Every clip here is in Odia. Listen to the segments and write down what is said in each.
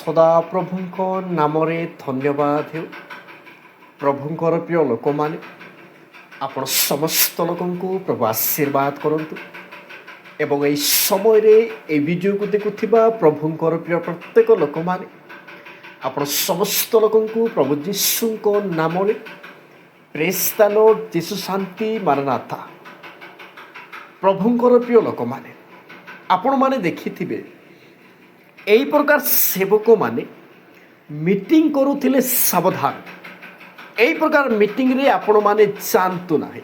ସଦାପ୍ରଭୁଙ୍କ ନାମରେ ଧନ୍ୟବାଦ ହେଉ। ପ୍ରଭୁଙ୍କର ପ୍ରିୟ ଲୋକମାନେ, ଆପଣ ସମସ୍ତ ଲୋକଙ୍କୁ ପ୍ରଭୁ ଆଶୀର୍ବାଦ କରନ୍ତୁ ଏବଂ ଏହି ସମୟରେ ଏହି ଭିଡ଼ିଓକୁ ଦେଖୁଥିବା ପ୍ରଭୁଙ୍କର ପ୍ରିୟ ପ୍ରତ୍ୟେକ ଲୋକମାନେ, ଆପଣ ସମସ୍ତ ଲୋକଙ୍କୁ ପ୍ରଭୁ ଯୀଶୁଙ୍କ ନାମରେ ପ୍ରେଜ୍ ଦ ଲର୍ଡ, ଯୀଶୁ ଶାନ୍ତି ମାରନାଥା। ପ୍ରଭୁଙ୍କର ପ୍ରିୟ ଲୋକମାନେ, ଆପଣମାନେ ଦେଖିଥିବେ ଏହି ପ୍ରକାର ସେବକମାନେ ମିଟିଂ କରୁଥିଲେ ସାବଧାନ। ଏହି ପ୍ରକାର ମିଟିଂରେ ଆପଣମାନେ ଯାଆନ୍ତୁ ନାହିଁ।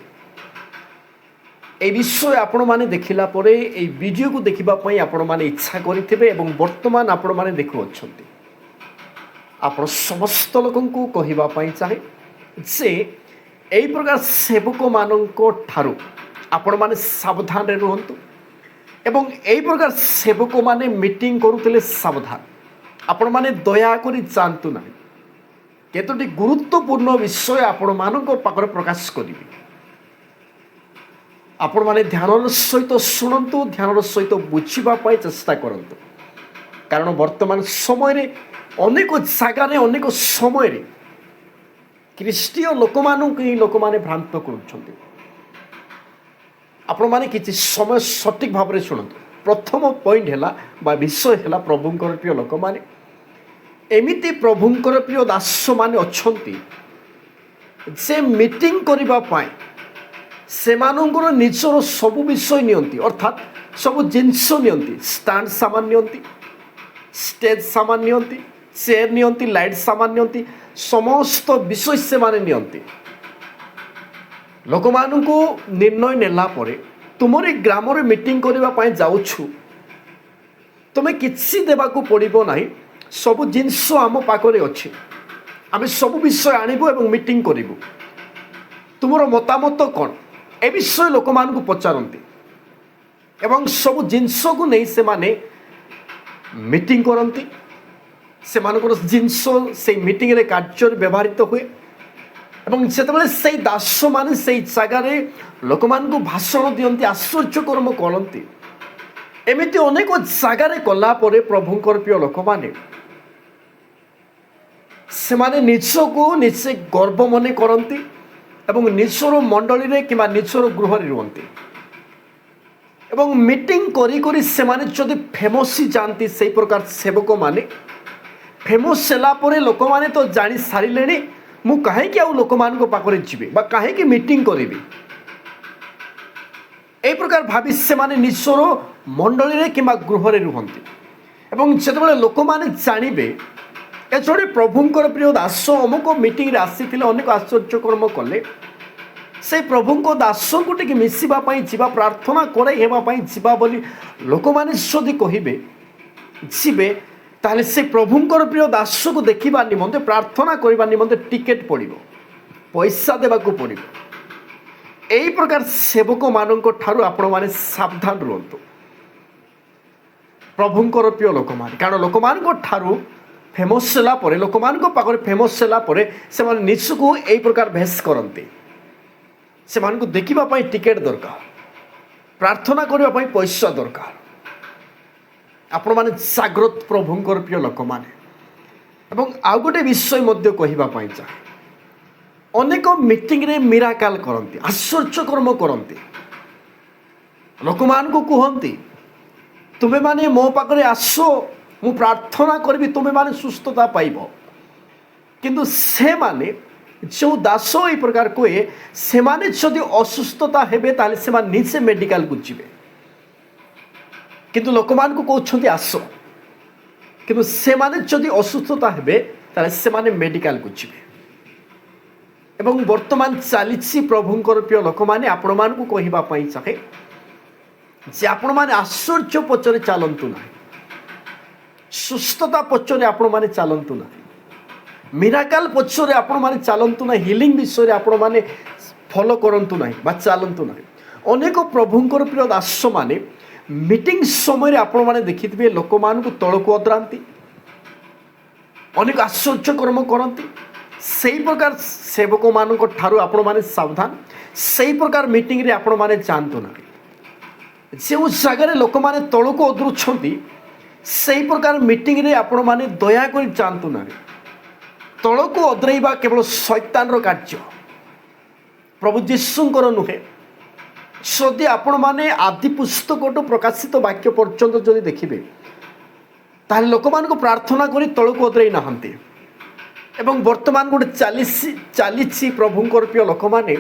এই বিষয় ଆପଣମାନେ ଦେଖିଲା ପରେ এই ଭିଡ଼ିଓକୁ ଦେଖିବା ପାଇଁ ଆପଣମାନେ ଇଚ୍ଛା କରିଥିବେ ଏବଂ ବର୍ତ୍ତମାନ ଆପଣମାନେ ଦେଖୁଅଛନ୍ତି। ଆପଣ ସମସ୍ତ ଲୋକଙ୍କୁ କହିବା ପାଇଁ ଚାହେଁ ଯେ ଏହି ପ୍ରକାର ସେବକମାନଙ୍କ ଠାରୁ ଆପଣମାନେ ସାବଧାନରେ ରୁହନ୍ତୁ ଏବଂ ଏହି ପ୍ରକାର ସେବକମାନେ ମିଟିଂ କରୁଥିଲେ ସାବଧାନ। ଆପଣମାନେ ଦୟାକରି ଯାଆନ୍ତୁ ନାହିଁ। କେତୋଟି ଗୁରୁତ୍ୱପୂର୍ଣ୍ଣ ବିଷୟ ଆପଣମାନଙ୍କ ପାଖରେ ପ୍ରକାଶ କରିବି। ଆପଣମାନେ ଧ୍ୟାନର ସହିତ ଶୁଣନ୍ତୁ, ଧ୍ୟାନର ସହିତ ବୁଝିବା ପାଇଁ ଚେଷ୍ଟା କରନ୍ତୁ। କାରଣ ବର୍ତ୍ତମାନ ସମୟରେ ଅନେକ ଜାଗାରେ ଅନେକ ସମୟରେ ଖ୍ରୀଷ୍ଟୀୟ ଲୋକମାନଙ୍କୁ ହିଁ ଲୋକମାନେ ଭ୍ରାନ୍ତ କରୁଛନ୍ତି। ଆପଣମାନେ କିଛି ସମୟ ସଠିକ୍ ଭାବରେ ଶୁଣନ୍ତୁ। ପ୍ରଥମ ପଏଣ୍ଟ ହେଲା ବା ବିଷୟ ହେଲା ପ୍ରଭୁଙ୍କର ପ୍ରିୟ ଲୋକମାନେ, ଏମିତି ପ୍ରଭୁଙ୍କର ପ୍ରିୟ ଦାସମାନେ ଅଛନ୍ତି ଯେ ମିଟିଂ କରିବା ପାଇଁ ସେମାନଙ୍କର ନିଜର ସବୁ ବିଷୟ ନିଅନ୍ତି, ଅର୍ଥାତ୍ ସବୁ ଜିନିଷ ନିଅନ୍ତି। ଷ୍ଟାଣ୍ଡ ସାମାନ ନିଅନ୍ତି, ଷ୍ଟେଜ୍ ସାମାନ ନିଅନ୍ତି, ଚେୟାର ନିଅନ୍ତି, ଲାଇଟ୍ ସାମାନ ନିଅନ୍ତି, ସମସ୍ତ ବିଷୟ ସେମାନେ ନିଅନ୍ତି। ଲୋକମାନଙ୍କୁ ନିର୍ଣ୍ଣୟ ନେଲା ପରେ ତୁମରି ଗ୍ରାମରେ ମିଟିଂ କରିବା ପାଇଁ ଯାଉଛୁ, ତୁମେ କିଛି ଦେବାକୁ ପଡ଼ିବ ନାହିଁ, ସବୁ ଜିନିଷ ଆମ ପାଖରେ ଅଛି, ଆମେ ସବୁ ବିଷୟ ଆଣିବୁ ଏବଂ ମିଟିଂ କରିବୁ, ତୁମର ମତାମତ କ'ଣ? ଏ ବିଷୟ ଲୋକମାନଙ୍କୁ ପଚାରନ୍ତି ଏବଂ ସବୁ ଜିନିଷକୁ ନେଇ ସେମାନେ ମିଟିଂ କରନ୍ତି। ସେମାନଙ୍କର ଜିନିଷ ସେଇ ମିଟିଂରେ କାର୍ଯ୍ୟରେ ବ୍ୟବହୃତ ହୁଏ ଏବଂ ଯେତେବେଳେ ସେଇ ଦାସମାନେ ସେଇ ଜାଗାରେ ଲୋକମାନଙ୍କୁ ଭାଷଣ ଦିଅନ୍ତି, ଆଶ୍ଚର୍ଯ୍ୟକର୍ମ କରନ୍ତି। ଏମିତି ଅନେକ ଜାଗାରେ କଲା ପରେ ପ୍ରଭୁଙ୍କର ପ୍ରିୟ ଲୋକମାନେ, ସେମାନେ ନିଜକୁ ନିଜେ ଗର୍ବ ମନେ କରନ୍ତି ଏବଂ ନିଜର ମଣ୍ଡଳୀରେ କିମ୍ବା ନିଜର ଗୃହରେ ରୁହନ୍ତି ଏବଂ ମିଟିଂ କରି କରି ସେମାନେ ଯଦି ଫେମସ୍ ଯାଆନ୍ତି, ସେହି ପ୍ରକାର ସେବକମାନେ ଫେମସ୍ ହେଲା ପରେ ଲୋକମାନେ ତ ଜାଣି ସାରିଲେଣି, ମୁଁ କାହିଁକି ଆଉ ଲୋକମାନଙ୍କ ପାଖରେ ଯିବି ବା କାହିଁକି ମିଟିଂ କରିବି, এই ପ୍ରକାର ଭାବି ସେମାନେ ନିଜର ମଣ୍ଡଳୀରେ କିମ୍ବା ଗୃହରେ ରୁହନ୍ତି ଏବଂ ଯେତେବେଳେ ଲୋକମାନେ ଜାଣିବେ ଏ ଜଣେ ପ୍ରଭୁଙ୍କର ପ୍ରିୟ ଦାସ ଅମୁକ ମିଟିଂରେ ଆସିଥିଲେ, ଅନେକ ଆଶ୍ଚର୍ଯ୍ୟକର୍ମ କଲେ, ସେଇ ପ୍ରଭୁଙ୍କ ଦାସଙ୍କୁ ଟିକେ ମିଶିବା ପାଇଁ ଯିବା, ପ୍ରାର୍ଥନା କରେଇ ହେବା ପାଇଁ ଯିବା ବୋଲି ଲୋକମାନେ ଯଦି କହିବେ ଯିବେ, ତାହେଲେ ସେ ପ୍ରଭୁଙ୍କର ପ୍ରିୟ ଦାସକୁ ଦେଖିବା ନିମନ୍ତେ, ପ୍ରାର୍ଥନା କରିବା ନିମନ୍ତେ ଟିକେଟ୍ ପଡ଼ିବ, ପଇସା ଦେବାକୁ ପଡ଼ିବ। ଏହି ପ୍ରକାର ସେବକମାନଙ୍କ ଠାରୁ ଆପଣମାନେ ସାବଧାନ ରୁହନ୍ତୁ, ପ୍ରଭୁଙ୍କର ପ୍ରିୟ ଲୋକମାନେ। କାରଣ ଲୋକମାନଙ୍କ ଠାରୁ ଫେମସ୍ ହେଲା ପରେ, ଲୋକମାନଙ୍କ ପାଖରେ ଫେମସ୍ ହେଲା ପରେ ସେମାନେ ନିଜକୁ ଏହି ପ୍ରକାର ଭେଷ କରନ୍ତି। ସେମାନଙ୍କୁ ଦେଖିବା ପାଇଁ ଟିକେଟ୍ ଦରକାର, ପ୍ରାର୍ଥନା କରିବା ପାଇଁ ପଇସା ଦରକାର। ଆପଣମାନେ ଜାଗ୍ରତ ପ୍ରଭୁଙ୍କର ପ୍ରିୟ ଲୋକମାନେ। ଏବଂ ଆଉ ଗୋଟେ ବିଷୟ ମଧ୍ୟ କହିବା ପାଇଁ ଚାହେଁ, ଅନେକ ମିଟିଂରେ ମିରାକଲ କରନ୍ତି, ଆଶ୍ଚର୍ଯ୍ୟକର୍ମ କରନ୍ତି। ଲୋକମାନଙ୍କୁ କୁହନ୍ତି, ତୁମେମାନେ ମୋ ପାଖରେ ଆସ, ମୁଁ ପ୍ରାର୍ଥନା କରିବି, ତୁମେମାନେ ସୁସ୍ଥତା ପାଇବ। କିନ୍ତୁ ସେମାନେ ଯେଉଁ ଦାସ ଏହି ପ୍ରକାର କୁହେ, ସେମାନେ ଯଦି ଅସୁସ୍ଥତା ହେବେ ତାହେଲେ ସେମାନେ ନିଜେ ମେଡ଼ିକାଲକୁ ଯିବେ, କିନ୍ତୁ ଲୋକମାନଙ୍କୁ କହୁଛନ୍ତି ଆସ, କିନ୍ତୁ ସେମାନେ ଯଦି ଅସୁସ୍ଥତା ହେବେ ତାହେଲେ ସେମାନେ ମେଡ଼ିକାଲକୁ ଯିବେ। ଏବଂ ବର୍ତ୍ତମାନ ଚାଲିଛି ପ୍ରଭୁଙ୍କର ପ୍ରିୟ ଲୋକମାନେ, ଆପଣମାନଙ୍କୁ କହିବା ପାଇଁ ଚାହେଁ ଯେ ଆପଣମାନେ ଆଶ୍ଚର୍ଯ୍ୟ ପଛରେ ଚାଲନ୍ତୁ ନାହିଁ, ସୁସ୍ଥତା ପଛରେ ଆପଣମାନେ ଚାଲନ୍ତୁ ନାହିଁ, ମିରାକଲ ପଛରେ ଆପଣମାନେ ଚାଲନ୍ତୁ ନାହିଁ, ହିଲିଂ ବିଷୟରେ ଆପଣମାନେ ଫଲୋ କରନ୍ତୁ ନାହିଁ ବା ଚାଲନ୍ତୁ ନାହିଁ। ଅନେକ ପ୍ରଭୁଙ୍କର ପ୍ରିୟ ଦାସମାନେ ମିଟିଂ ସମୟରେ ଆପଣମାନେ ଦେଖିଥିବେ ଲୋକମାନଙ୍କୁ ତଳକୁ ଅଦ୍ରାନ୍ତି, ଅନେକ ଆଶ୍ଚର୍ଯ୍ୟକର୍ମ କରନ୍ତି। ସେହି ପ୍ରକାର ସେବକମାନଙ୍କ ଠାରୁ ଆପଣମାନେ ସାବଧାନ। ସେହି ପ୍ରକାର ମିଟିଂରେ ଆପଣମାନେ ଯାଆନ୍ତୁ ନାହିଁ। ଯେଉଁ ଜାଗାରେ ଲୋକମାନେ ତଳକୁ ଅଦ୍ରୁଛନ୍ତି, সেই প্রকার মিটিংরে আপন মানে দয়াকরি যাଆନ୍ତୁ ନାହିଁ। ତଳକୁ ଅଦ୍ରେଇବା କେବଳ ଶୈତାନର କାର୍ଯ୍ୟ, ପ୍ରଭୁ ଯୀଶୁଙ୍କର ନୁହେଁ। ଯଦି ଆପଣମାନେ ଆଦି ପୁସ୍ତକଠୁ ପ୍ରକାଶିତ ବାକ୍ୟ ପର୍ଯ୍ୟନ୍ତ ଯଦି ଦେଖିବେ, ତାହେଲେ ଲୋକମାନଙ୍କୁ ପ୍ରାର୍ଥନା କରି ତଳକୁ ଅଦ୍ରେଇ ନାହାନ୍ତି। ଏବଂ ବର୍ତ୍ତମାନ ଗୋଟେ ଚାଲିଛି ପ୍ରଭୁଙ୍କର ପ୍ରିୟ ଲୋକମାନେ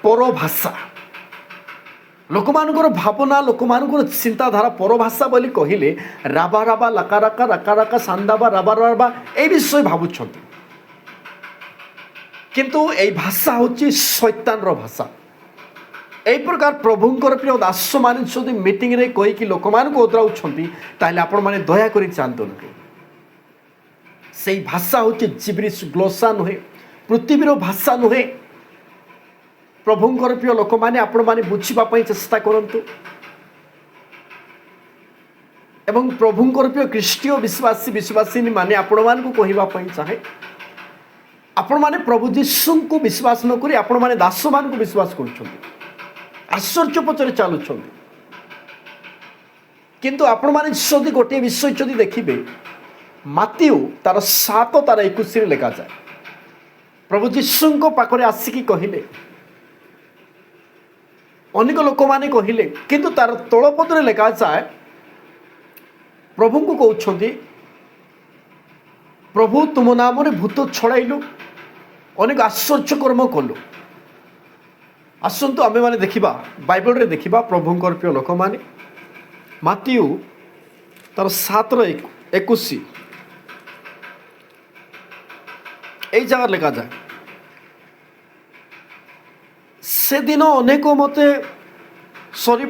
ପରଭାଷା। ଲୋକମାନଙ୍କର ଭାବନା, ଲୋକମାନଙ୍କର ଚିନ୍ତାଧାରା ପରଭାଷା ବୋଲି କହିଲେ ରାବା ରାବା ଲାକା ରାକା ରାକା ରାକା ସାନ୍ଦାବା ରାବା ରାବା এই ବିଷୟ ଭାବୁଛନ୍ତି। କିନ୍ତୁ এই ଭାଷା ହେଉଛି ଶୈତାନର ଭାଷା। এই ପ୍ରକାର ପ୍ରଭୁଙ୍କର ପ୍ରିୟ ଦାସମାନେ ଯଦି ମିଟିଂରେ କହିକି ଲୋକମାନଙ୍କୁ ଓଦ୍ରାଉଛନ୍ତି, ତାହେଲେ ଆପଣମାନେ ଦୟାକରି ଯାଆନ୍ତୁ ନାହିଁ। ସେଇ ଭାଷା ହେଉଛି ଜିବ୍ରିଶ ଗ୍ଲୋସା ନୁହେଁ, ପୃଥିବୀର ଭାଷା ନୁହେଁ। ପ୍ରଭୁଙ୍କର ପ୍ରିୟ ଲୋକମାନେ ଆପଣମାନେ ବୁଝିବା ପାଇଁ ଚେଷ୍ଟା କରନ୍ତୁ। ଏବଂ ପ୍ରଭୁଙ୍କର ପ୍ରିୟ ଖ୍ରୀଷ୍ଟୀୟ ବିଶ୍ୱାସୀ ମାନେ ଆପଣମାନଙ୍କୁ କହିବା ପାଇଁ ଚାହେଁ, ଆପଣମାନେ ପ୍ରଭୁ ଯୀଶୁଙ୍କୁ ବିଶ୍ୱାସ ନ କରି ଆପଣମାନେ ଦାସମାନଙ୍କୁ ବିଶ୍ୱାସ କରୁଛନ୍ତି, ଆଶ୍ଚର୍ଯ୍ୟ ପଛରେ ଚାଲୁଛନ୍ତି। କିନ୍ତୁ ଆପଣମାନେ ଯଦି ଗୋଟିଏ ବିଷୟ ଯଦି ଦେଖିବେ, ମାତିଉ ତାର 7 ତାର 21 ଲେଖାଯାଏ, ପ୍ରଭୁ ଯୀଶୁଙ୍କ ପାଖରେ ଆସିକି କହିଲେ, ଅନେକ ଲୋକମାନେ କହିଲେ, କିନ୍ତୁ ତାର ତଳପଦରେ ଲେଖାଯାଏ ପ୍ରଭୁଙ୍କୁ କହୁଛନ୍ତି, ପ୍ରଭୁ ତୁମ ନାମରେ ଭୂତ ଛଡ଼ାଇଲୁ, ଅନେକ ଆଶ୍ଚର୍ଯ୍ୟ କର୍ମ କଲୁ। ଆସନ୍ତୁ ଆମେମାନେ ଦେଖିବା, ବାଇବଲରେ ଦେଖିବା ପ୍ରଭୁଙ୍କର ପ୍ରିୟ ଲୋକମାନେ, ମାତିଉ ତାର 7:21 এই জায়গায় লেখা যায়, সেদিন অনেক মতে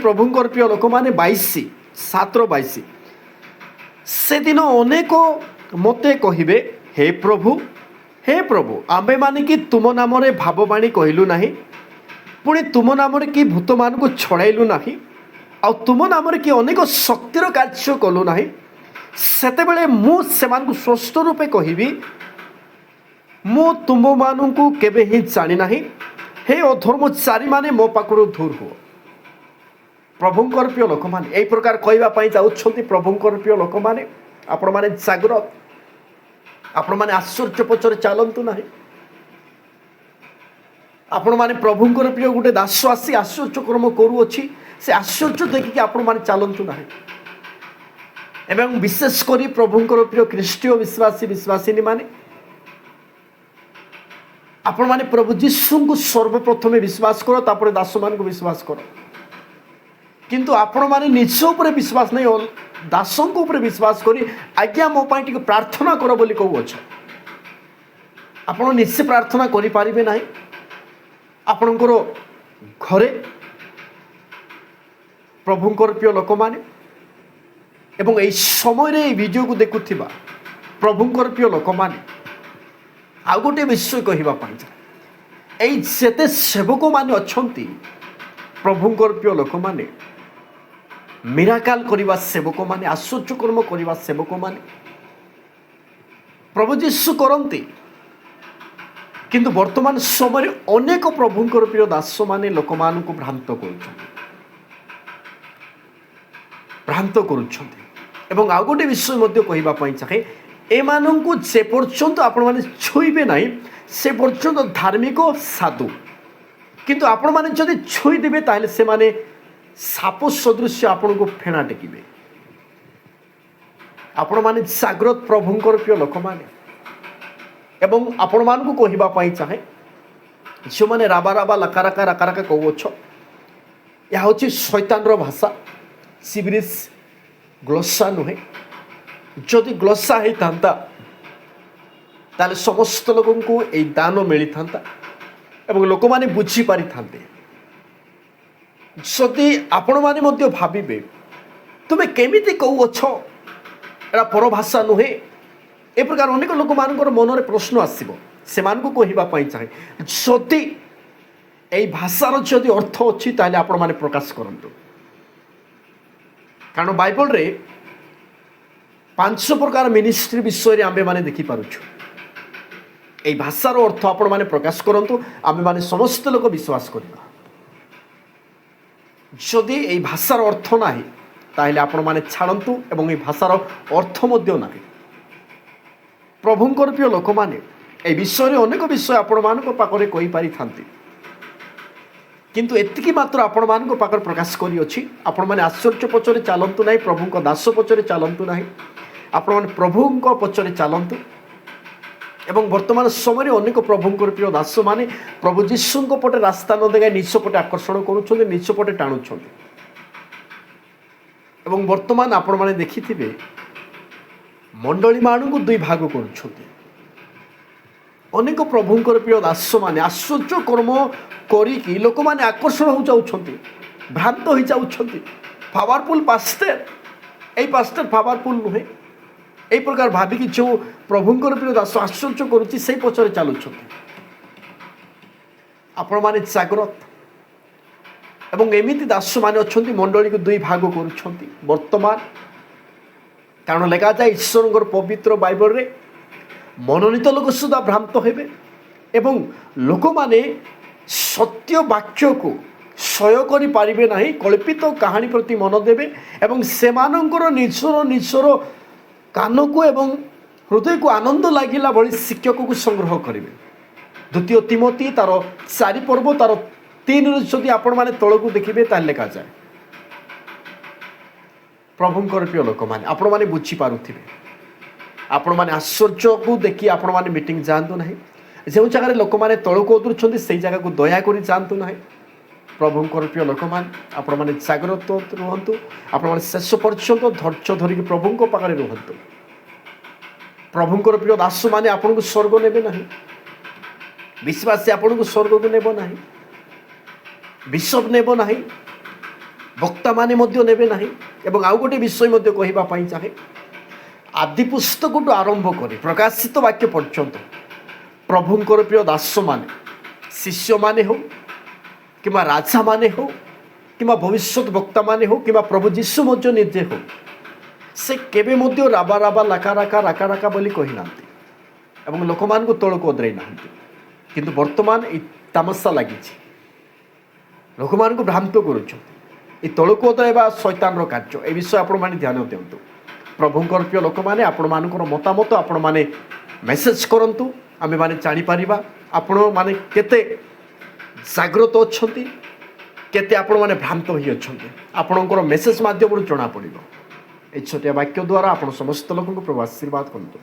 প্রভুঙ্কর প্রিয় লোক মানে 22 সেদিন অনেক মতে কহিবে, হে প্রভু আম্ভে মানে কি তুম নামরে ভাববাণী কহিলু নাহি, পুଣି তুম নামরে কি ভূত মানুষ ছড়াইলু নাহি, ଆଉ ତୁମ ନାମରେ କି ଅନେକ ଶକ୍ତିର କାର୍ଯ୍ୟ କଲୁ ନାହିଁ। ସେତେବେଳେ ମୁଁ ସେମାନଙ୍କୁ ସ୍ପଷ୍ଟ ରୂପେ କହିବି, ମୁଁ ତୁମମାନଙ୍କୁ କେବେ ହିଁ ଜାଣି ନାହିଁ, ହେ ଅଧର୍ମଚାରୀମାନେ ମୋ ପାଖରୁ ଦୂର ହୁଅ। ପ୍ରଭୁଙ୍କର ପ୍ରିୟ ଲୋକମାନେ ଏହି ପ୍ରକାର କହିବା ପାଇଁ ଯାଉଛନ୍ତି। ପ୍ରଭୁଙ୍କର ପ୍ରିୟ ଲୋକମାନେ, ଆପଣମାନେ ଜାଗ୍ରତ, ଆପଣମାନେ ଆଶ୍ଚର୍ଯ୍ୟ ପଛରେ ଚାଲନ୍ତୁ ନାହିଁ। ଆପଣମାନେ ପ୍ରଭୁଙ୍କର ପ୍ରିୟ ଗୋଟେ ଦାସ ଆସି ଆଶ୍ଚର୍ଯ୍ୟ କର୍ମ କରୁଅଛି, ସେ ଆଶ୍ଚର୍ଯ୍ୟ ଦେଖିକି ଆପଣମାନେ ଚାଲନ୍ତୁ ନାହିଁ। ଏବଂ ବିଶେଷ କରି ପ୍ରଭୁଙ୍କର ପ୍ରିୟ ଖ୍ରୀଷ୍ଟୀୟ ବିଶ୍ୱାସୀ ମାନେ, ଆପଣମାନେ ପ୍ରଭୁ ଯୀଶୁଙ୍କୁ ସର୍ବପ୍ରଥମେ ବିଶ୍ୱାସ କର, ତାପରେ ଦାସମାନଙ୍କୁ ବିଶ୍ୱାସ କର। କିନ୍ତୁ ଆପଣମାନେ ନିଜ ଉପରେ ବିଶ୍ୱାସ ନାହିଁ, ଦାସଙ୍କ ଉପରେ ବିଶ୍ୱାସ କରି ଆଜ୍ଞା ମୋ ପାଇଁ ଟିକେ ପ୍ରାର୍ଥନା କର ବୋଲି କହୁଅଛ। ଆପଣ ନିଶ୍ଚୟ ପ୍ରାର୍ଥନା କରିପାରିବେ ନାହିଁ। ଆପଣଙ୍କର ଘରେ ପ୍ରଭୁଙ୍କର ପ୍ରିୟ ଲୋକମାନେ ଏବଂ ଏହି ସମୟରେ ଏହି ଭିଡ଼ିଓକୁ ଦେଖୁଥିବା ପ୍ରଭୁଙ୍କର ପ୍ରିୟ ଲୋକମାନେ, ଆଉ ଗୋଟିଏ ବିଷୟ କହିବା ପାଇଁ ଏଇ ଯେତେ ସେବକମାନେ ଅଛନ୍ତି, ପ୍ରଭୁଙ୍କର ପ୍ରିୟ ଲୋକମାନେ, ମିରାକାଲ କରିବା ସେବକମାନେ, ଆଶ୍ଚର୍ଯ୍ୟକର୍ମ କରିବା ସେବକମାନେ ପ୍ରଭୁ ଯୀଶୁ କରନ୍ତି। କିନ୍ତୁ ବର୍ତ୍ତମାନ ସମୟରେ ଅନେକ ପ୍ରଭୁଙ୍କର ପ୍ରିୟ ଦାସମାନେ ଲୋକମାନଙ୍କୁ ଭ୍ରାନ୍ତ କରୁଛନ୍ତି। ଏବଂ ଆଉ ଗୋଟେ ବିଷୟ ମଧ୍ୟ କହିବା ପାଇଁ ଚାହେଁ, ଏମାନଙ୍କୁ ଯେ ପର୍ଯ୍ୟନ୍ତ ଆପଣମାନେ ଛୁଇଁବେ ନାହିଁ, ସେ ପର୍ଯ୍ୟନ୍ତ ଧାର୍ମିକ ସାଧୁ। କିନ୍ତୁ ଆପଣମାନେ ଯଦି ଛୁଇଁଦେବେ, ତାହେଲେ ସେମାନେ ସାପ ସଦୃଶ୍ୟ ଆପଣଙ୍କୁ ଫେଣା ଟେକିବେ। ଆପଣମାନେ ଜାଗ୍ରତ ପ୍ରଭୁଙ୍କର ପ୍ରିୟ ଲୋକମାନେ। ଏବଂ ଆପଣମାନଙ୍କୁ କହିବା ପାଇଁ ଚାହେଁ, ଯେଉଁମାନେ ରାବା ରାବା ଲାକା ରାକା ରାକା ରାକା କହୁଅଛ, ଏହା ହେଉଛି ଶୈତାନର ଭାଷା, ଜିବ୍ରିଶ ଗ୍ଲୋସା ନୁହେଁ। ଯଦି ଗ୍ଲୋସା ହେଇଥାନ୍ତା, ତାହେଲେ ସମସ୍ତ ଲୋକଙ୍କୁ ଏହି ଦାନ ମିଳିଥାନ୍ତା ଏବଂ ଲୋକମାନେ ବୁଝିପାରିଥାନ୍ତେ। ଯଦି ଆପଣମାନେ ମଧ୍ୟ ଭାବିବେ, ତୁମେ କେମିତି କହୁଅଛ, ଏଇଟା ପରଭାଷା ନୁହେଁ, ଏ ପ୍ରକାର ଅନେକ ଲୋକମାନଙ୍କର ମନରେ ପ୍ରଶ୍ନ ଆସିବ। ସେମାନଙ୍କୁ କହିବା ପାଇଁ ଚାହେଁ, ଯଦି এই ଭାଷାର ଯଦି ଅର୍ଥ ଅଛି, ତାହେଲେ ଆପଣମାନେ ପ୍ରକାଶ କରନ୍ତୁ। କାରଣ ବାଇବଲରେ 5 ପ୍ରକାର ମିନିଷ୍ଟ୍ରି ବିଷୟରେ ଆମ୍ଭେମାନେ ଦେଖିପାରୁଛୁ। এই ଭାଷାର ଅର୍ଥ ଆପଣମାନେ ପ୍ରକାଶ କରନ୍ତୁ, ଆମ୍ଭେମାନେ ସମସ୍ତ ଲୋକ ବିଶ୍ୱାସ କରିବା। ଯଦି এই ଭାଷାର ଅର୍ଥ ନାହିଁ, ତାହେଲେ ଆପଣମାନେ ଛାଡ଼ନ୍ତୁ ଏବଂ ଏ ଭାଷାର ଅର୍ଥ ମଧ୍ୟ ନାହିଁ। ପ୍ରଭୁଙ୍କର ପ୍ରିୟ ଲୋକମାନେ, ଏ ବିଷୟରେ ଅନେକ ବିଷୟ ଆପଣମାନଙ୍କ ପାଖରେ କହିପାରିଥାନ୍ତି, କିନ୍ତୁ ଏତିକି ମାତ୍ର ଆପଣମାନଙ୍କ ପାଖରେ ପ୍ରକାଶ କରିଅଛି। ଆପଣମାନେ ଆଶ୍ଚର୍ଯ୍ୟ ପଛରେ ଚାଲନ୍ତୁ ନାହିଁ, ପ୍ରଭୁଙ୍କ ଦାସ ପଛରେ ଚାଲନ୍ତୁ ନାହିଁ, ଆପଣମାନେ ପ୍ରଭୁଙ୍କ ପଛରେ ଚାଲନ୍ତୁ। ଏବଂ ବର୍ତ୍ତମାନ ସମୟରେ ଅନେକ ପ୍ରଭୁଙ୍କର ପ୍ରିୟ ଦାସମାନେ ପ୍ରଭୁ ଯୀଶୁଙ୍କ ପଟେ ରାସ୍ତା ନ ଦେଖାଇ ନିଜ ପଟେ ଆକର୍ଷଣ କରୁଛନ୍ତି, ନିଜ ପଟେ ଟାଣୁଛନ୍ତି। ଏବଂ ବର୍ତ୍ତମାନ ଆପଣମାନେ ଦେଖିଥିବେ ମଣ୍ଡଳୀମାନଙ୍କୁ ଦୁଇ ଭାଗ କରୁଛନ୍ତି। ଅନେକ ପ୍ରଭୁଙ୍କର ପ୍ରିୟ ଦାସମାନେ ଆଶ୍ଚର୍ଯ୍ୟ କର୍ମ କରିକି ଲୋକମାନେ ଆକର୍ଷଣ ହୋଇଯାଉଛନ୍ତି, ଭ୍ରାନ୍ତ ହୋଇଯାଉଛନ୍ତି। ପାୱାରଫୁଲ୍ ପାଷ୍ଟର, ଏଇ ପାଷ୍ଟର ପାୱାରଫୁଲ୍ ନୁହେଁ, এই প্রকার ভাবিকি যে প্রভুঙ্কর প্রিয় দাস আশ্চর্য করুছি সেই পছরে চালুচ্ছন্তি। ଆପଣମାନେ ଜାଗ୍ରତ এবং এমিতি দাসମାନେ অଛନ୍ତି মণ্ডলীকে দুই ভাগ କରୁଛନ୍ତି ବର୍ତ୍ତମାନ। କାରଣ ଲେଖାଯାଏ ଈଶ୍ୱରଙ୍କର ପବିତ୍ର ବାଇବଲରେ ମନୋନୀତ ଲୋକ ସୁଦ୍ଧା ଭ୍ରାନ୍ତ ହେବେ ଏବଂ ଲୋକମାନେ ସତ୍ୟ ବାକ୍ୟକୁ ସହ୍ୟ କରିପାରିବେ ନାହିଁ, କଳ୍ପିତ କାହାଣୀ ପ୍ରତି ମନ ଦେବେ ଏବଂ ସେମାନଙ୍କର ନିଜର କାନକୁ ଏବଂ ହୃଦୟକୁ ଆନନ୍ଦ ଲାଗିଲା ଭଳି ଶିକ୍ଷକକୁ ସଂଗ୍ରହ କରିବେ। ଦ୍ୱିତୀୟ ତିମୋଥୀ ତାର 4 ପର୍ବ ତାର 3ରେ ଯଦି ଆପଣମାନେ ତଳକୁ ଦେଖିବେ ତାହେଲେ ଲେଖାଯାଏ। ପ୍ରଭୁଙ୍କର ପ୍ରିୟ ଲୋକମାନେ, ଆପଣମାନେ ବୁଝିପାରୁଥିବେ, ଆପଣମାନେ ଆଶ୍ଚର୍ଯ୍ୟକୁ ଦେଖି ଆପଣମାନେ ମିଟିଂ ଯାଆନ୍ତୁ ନାହିଁ। ଯେଉଁ ଜାଗାରେ ଲୋକମାନେ ତଳକୁ ଓଦରୁଛନ୍ତି ସେଇ ଜାଗାକୁ ଦୟାକରି ଯାଆନ୍ତୁ ନାହିଁ। ପ୍ରଭୁଙ୍କର ପ୍ରିୟ ଲୋକମାନେ, ଆପଣମାନେ ଜାଗ୍ରତ ରୁହନ୍ତୁ, ଆପଣମାନେ ଶେଷ ପର୍ଯ୍ୟନ୍ତ ଧୈର୍ଯ୍ୟ ଧରିକି ପ୍ରଭୁଙ୍କ ପାଖରେ ରୁହନ୍ତୁ। ପ୍ରଭୁଙ୍କର ପ୍ରିୟ ଦାସମାନେ ଆପଣଙ୍କୁ ସ୍ୱର୍ଗ ନେବେ ନାହିଁ, ବିଶ୍ୱାସୀ ଆପଣଙ୍କୁ ସ୍ୱର୍ଗକୁ ନେବ ନାହିଁ, ବିଶପ ନେବ ନାହିଁ, ବକ୍ତାମାନେ ମଧ୍ୟ ନେବେ ନାହିଁ। ଏବଂ ଆଉ ଗୋଟେ ବିଷୟ ମଧ୍ୟ କହିବା ପାଇଁ ଚାହେଁ, ଆଦି ପୁସ୍ତକଠୁ ଆରମ୍ଭ କରି ପ୍ରକାଶିତ ବାକ୍ୟ ପର୍ଯ୍ୟନ୍ତ ପ୍ରଭୁଙ୍କର ପ୍ରିୟ ଦାସମାନେ, ଶିଷ୍ୟମାନେ ହେଉ କିମ୍ବା ରାଜାମାନେ ହେଉ କିମ୍ବା ଭବିଷ୍ୟତ ବକ୍ତାମାନେ ହେଉ କିମ୍ବା ପ୍ରଭୁ ଯୀଶୁ ମଧ୍ୟ ନିଜେ ହେଉ, ସେ କେବେ ମଧ୍ୟ ରାବା ରାବା ଲାକା ରାକା ବୋଲି କହିନାହାନ୍ତି ଏବଂ ଲୋକମାନଙ୍କୁ ତଳକୁ ଓଦରାଇ ନାହାନ୍ତି। କିନ୍ତୁ ବର୍ତ୍ତମାନ ଏଇ ତାମସା ଲାଗିଛି, ଲୋକମାନଙ୍କୁ ଭ୍ରାନ୍ତ କରୁଛନ୍ତି। এই ତଳକୁ ଓଦରାଇବା ଶୈତାନର କାର୍ଯ୍ୟ। ଏ ବିଷୟ ଆପଣମାନେ ଧ୍ୟାନ ଦିଅନ୍ତୁ। ପ୍ରଭୁଙ୍କର ପ୍ରିୟ ଲୋକମାନେ, ଆପଣମାନଙ୍କର ମତାମତ ଆପଣମାନେ ମେସେଜ କରନ୍ତୁ, ଆମେମାନେ ଜାଣିପାରିବା ଆପଣମାନେ କେତେ ଜାଗ୍ରତ ଅଛନ୍ତି, କେତେ ଆପଣମାନେ ଭ୍ରାନ୍ତ ହୋଇଅଛନ୍ତି। ଆପଣଙ୍କର ମେସେଜ ମାଧ୍ୟମରୁ ଜଣାପଡ଼ିବ। এই ଛୋଟିଆ ବାକ୍ୟ ଦ୍ୱାରା ଆପଣ ସମସ୍ତ ଲୋକଙ୍କୁ ପ୍ରଭୁ ଆଶୀର୍ବାଦ କରନ୍ତୁ।